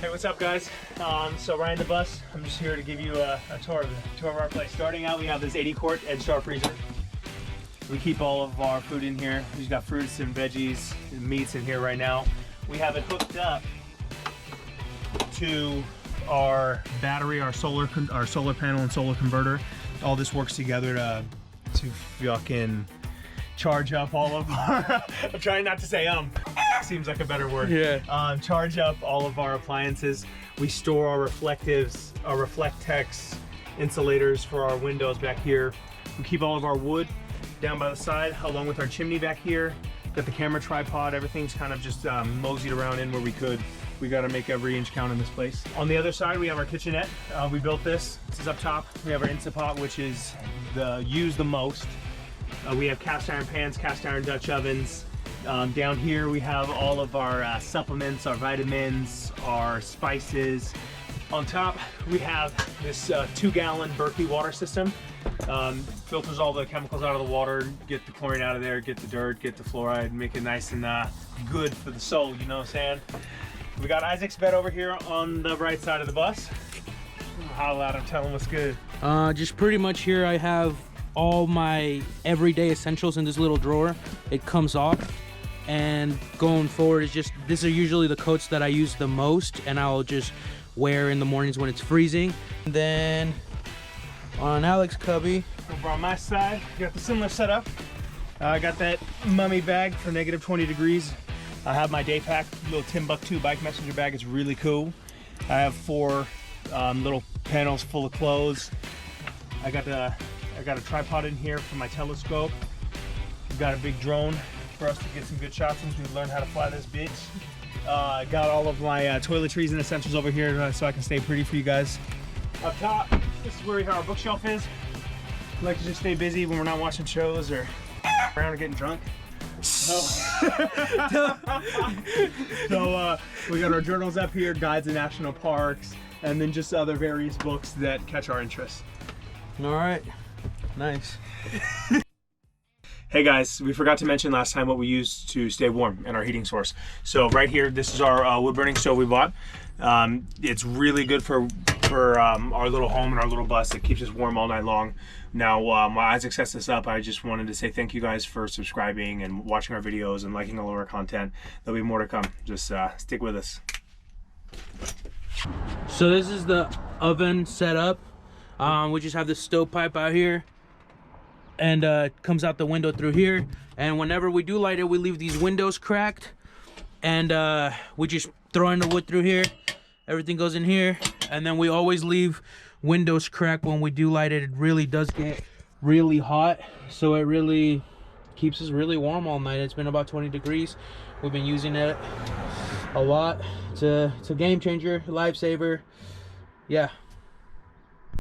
Hey, what's up, guys? So riding the bus, I'm just here to give you a tour of our place. Starting out, we have this 80 quart Edge Star freezer. We keep all of our food in here. We've got fruits and veggies and meats in here right now. We have it hooked up to our battery, our solar panel and solar converter. All this works together to fucking charge up all of our I'm trying not to say seems like a better word. Yeah. Charge up all of our appliances. We store our reflectives, our Reflectex insulators for our windows back here. We keep all of our wood down by the side, along with our chimney back here. Got the camera tripod. Everything's kind of just moseyed around in where we could. We got to make every inch count in this place. On the other side, we have our kitchenette. We built this. This is up top. We have our Instant Pot, which is used the most. We have cast iron pans, cast iron Dutch ovens. Down here we have all of our supplements, our vitamins, our spices. On top we have this 2-gallon Berkeley water system. Filters all the chemicals out of the water, get the chlorine out of there, get the dirt, get the fluoride, make it nice and good for the soul, you know what I'm saying? We got Isaac's bed over here on the right side of the bus. How loud I'm telling what's good. Just pretty much here I have all my everyday essentials in this little drawer. It comes off, and going forward is just, these are usually the coats that I use the most and I'll just wear in the mornings when it's freezing. And then on Alex's cubby, over on my side, got the similar setup. I got that mummy bag for negative 20 degrees. I have my day pack, little Ep.2 bike messenger bag. It's really cool. I have 4 little panels full of clothes. I got a tripod in here for my telescope. We've got a big drone for us to get some good shots since we've learned how to fly this bitch. I got all of my toiletries and essentials over here so I can stay pretty for you guys. Up top, this is where our bookshelf is. I like to just stay busy when we're not watching shows or around or getting drunk. So we got our journals up here, guides to national parks, and then just other various books that catch our interest. all right, nice. Hey guys, we forgot to mention last time what we use to stay warm in our heating source. So right here, this is our wood burning stove we bought. It's really good for our little home and our little bus. It keeps us warm all night long. Now, while Isaac sets this up, I just wanted to say thank you guys for subscribing and watching our videos and liking all of our content. There'll be more to come. Just stick with us. So this is the oven setup. We just have this stovepipe out here, and it comes out the window through here. And whenever we do light it, we leave these windows cracked, and we just throw in the wood through here. Everything goes in here, and then we always leave windows cracked when we do light it. It really does get really hot, so it really keeps us really warm all night. It's been about 20 degrees. We've been using it a lot. It's a game changer, lifesaver. Yeah.